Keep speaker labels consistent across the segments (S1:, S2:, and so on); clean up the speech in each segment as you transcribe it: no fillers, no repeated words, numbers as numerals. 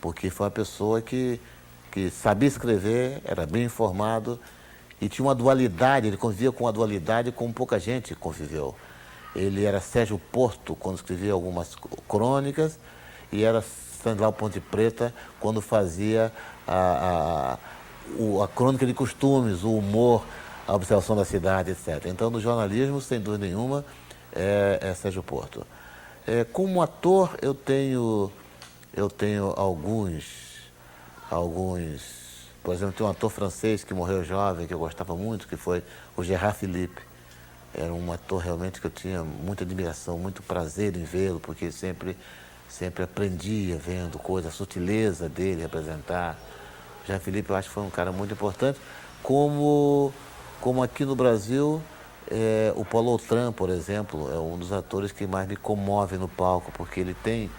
S1: porque foi uma pessoa que sabia escrever, era bem informado e tinha uma dualidade, ele convivia com uma dualidade como pouca gente conviveu. Ele era Sérgio Porto quando escrevia algumas crônicas e era Stanislau Ponte Preta quando fazia a crônica de costumes, o humor, a observação da cidade, etc. Então, no jornalismo, sem dúvida nenhuma, é Sérgio Porto. Como ator, eu tenho alguns... Por exemplo, tem um ator francês que morreu jovem, que eu gostava muito, que foi o Gérard Philipe. Era um ator realmente que eu tinha muita admiração, muito prazer em vê-lo, porque sempre aprendia vendo coisas, a sutileza dele representar. O Gérard Philipe, eu acho que foi um cara muito importante. Como aqui no Brasil, o Paulo Autran, por exemplo, é um dos atores que mais me comove no palco, porque ele tem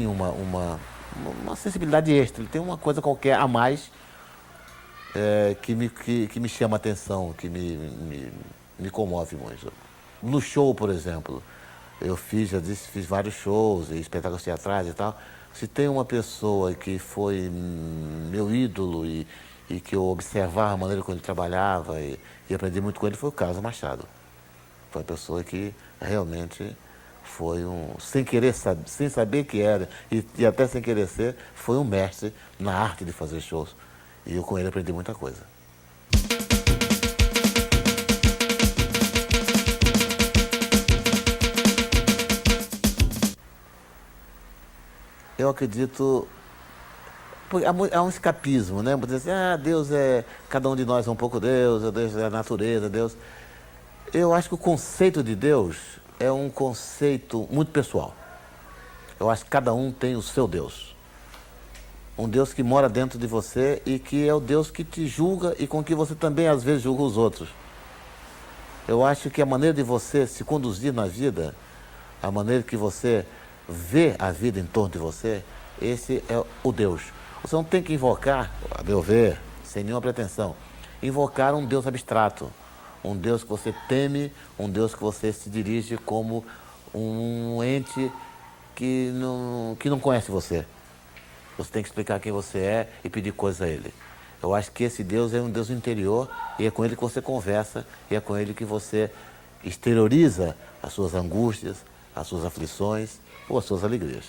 S1: uma sensibilidade extra, ele tem uma coisa qualquer a mais que me chama a atenção, que me comove muito. No show, por exemplo, já disse, fiz vários shows e espetáculos teatrais e tal. Se tem uma pessoa que foi meu ídolo e que eu observava a maneira como ele trabalhava e aprendi muito com ele, foi o Carlos Machado. Foi uma pessoa que realmente foi sem querer, sem saber que era, e até sem querer ser, foi um mestre na arte de fazer shows. E eu com ele aprendi muita coisa. Eu acredito... Há um escapismo, né? Por dizer assim, Deus cada um de nós é um pouco Deus, Deus é a natureza, Deus... Eu acho que o conceito de Deus é um conceito muito pessoal. Eu acho que cada um tem o seu Deus. Um Deus que mora dentro de você e que é o Deus que te julga e com que você também, às vezes, julga os outros. Eu acho que a maneira de você se conduzir na vida, a maneira que você vê a vida em torno de você, esse é o Deus. Você não tem que invocar, a meu ver, sem nenhuma pretensão, invocar um Deus abstrato, um Deus que você teme, um Deus que você se dirige como um ente que não conhece você. Você tem que explicar quem você é e pedir coisas a ele. Eu acho que esse Deus é um Deus interior e é com ele que você conversa e é com ele que você exterioriza as suas angústias, as suas aflições ou as suas alegrias.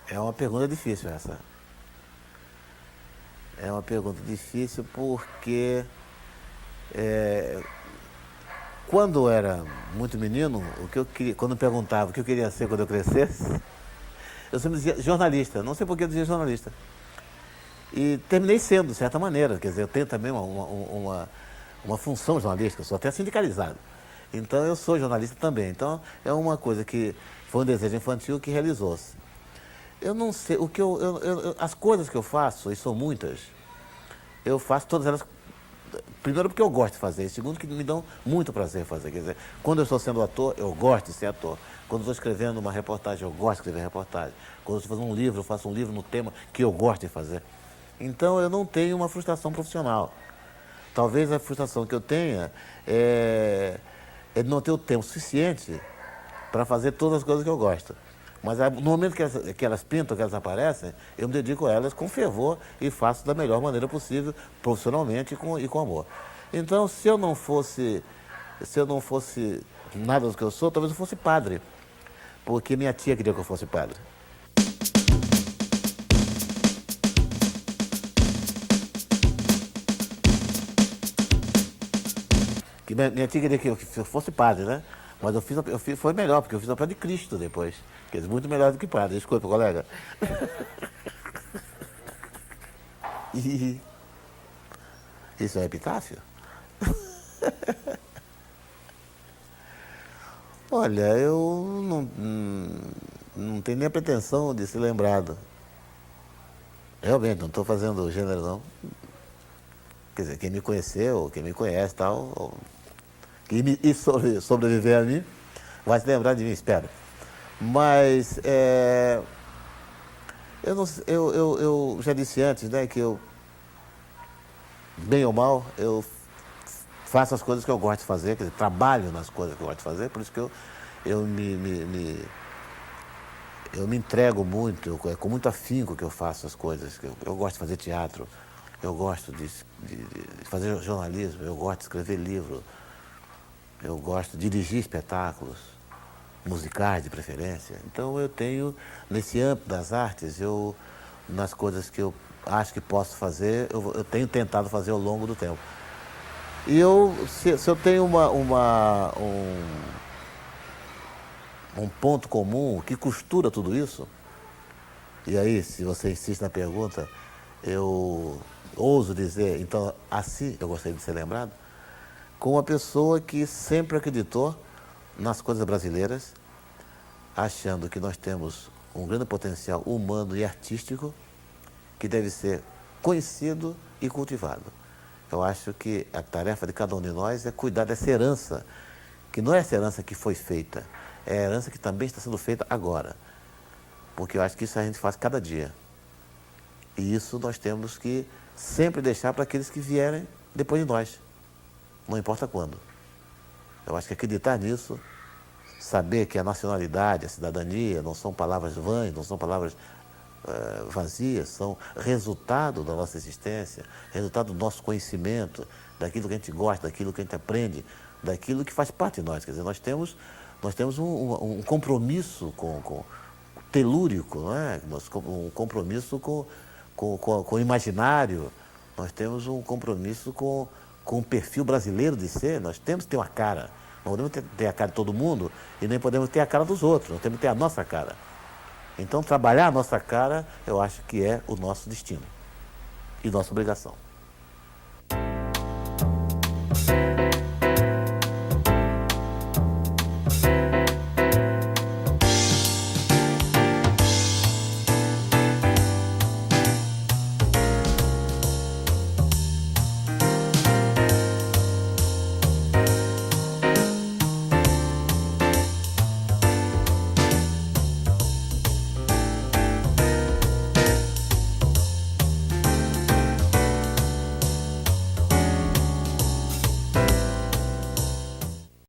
S1: É uma pergunta difícil essa. É uma pergunta difícil porque quando eu era muito menino, quando me perguntava o que eu queria ser quando eu crescesse, eu sempre dizia jornalista. Não sei por que eu dizia jornalista. E terminei sendo, de certa maneira. Quer dizer, eu tenho também uma função jornalística, eu sou até sindicalizado. Então eu sou jornalista também. Então é uma coisa que foi um desejo infantil que realizou-se. Eu não sei, as coisas que eu faço, e são muitas, eu faço todas elas, primeiro porque eu gosto de fazer, e segundo que me dão muito prazer fazer. Quer dizer, quando eu estou sendo ator, eu gosto de ser ator. Quando eu estou escrevendo uma reportagem, eu gosto de escrever reportagem. Quando eu estou fazendo um livro, eu faço um livro no tema que eu gosto de fazer. Então eu não tenho uma frustração profissional. Talvez a frustração que eu tenha é de não ter o tempo suficiente para fazer todas as coisas que eu gosto. Mas no momento que elas pintam, que elas aparecem, eu me dedico a elas com fervor e faço da melhor maneira possível, profissionalmente e com amor. Então, se eu não fosse nada do que eu sou, talvez eu fosse padre, porque minha tia queria que eu fosse padre. Minha tia queria que eu fosse padre, né? Mas foi melhor, porque eu fiz a prova de Cristo depois. Quer dizer, muito melhor do que padre. Desculpa, colega. Isso é epitáfio? Olha, eu não tenho nem a pretensão de ser lembrado. Realmente, não estou fazendo gênero, não. Quer dizer, quem me conheceu, quem me conhece e tal, e sobreviver a mim, vai se lembrar de mim, espero. Mas Eu, não, eu já disse antes, né, que eu, bem ou mal, eu faço as coisas que eu gosto de fazer, quer dizer, trabalho nas coisas que eu gosto de fazer, por isso que eu me entrego muito, é com muito afinco que eu faço as coisas. Eu gosto de fazer teatro, eu gosto de fazer jornalismo, eu gosto de escrever livro, eu gosto de dirigir espetáculos, musicais de preferência. Então eu tenho, nesse âmbito das artes, nas coisas que eu acho que posso fazer, eu tenho tentado fazer ao longo do tempo. E se eu tenho um ponto comum que costura tudo isso, e aí, se você insiste na pergunta, eu ouso dizer, então, assim eu gostaria de ser lembrado, com uma pessoa que sempre acreditou nas coisas brasileiras, achando que nós temos um grande potencial humano e artístico que deve ser conhecido e cultivado. Eu acho que a tarefa de cada um de nós é cuidar dessa herança, que não é essa herança que foi feita, é a herança que também está sendo feita agora. Porque eu acho que isso a gente faz cada dia. E isso nós temos que sempre deixar para aqueles que vierem depois de nós, não importa quando. Eu acho que acreditar nisso, saber que a nacionalidade, a cidadania não são palavras vãs, não são palavras vazias, são resultado da nossa existência, resultado do nosso conhecimento, daquilo que a gente gosta, daquilo que a gente aprende, daquilo que faz parte de nós. Quer dizer, nós temos um compromisso telúrico, não é? Um compromisso com o imaginário, nós temos um compromisso com o perfil brasileiro de ser, nós temos que ter uma cara. Não podemos ter a cara de todo mundo e nem podemos ter a cara dos outros, nós temos que ter a nossa cara. Então, trabalhar a nossa cara, eu acho que é o nosso destino e nossa obrigação.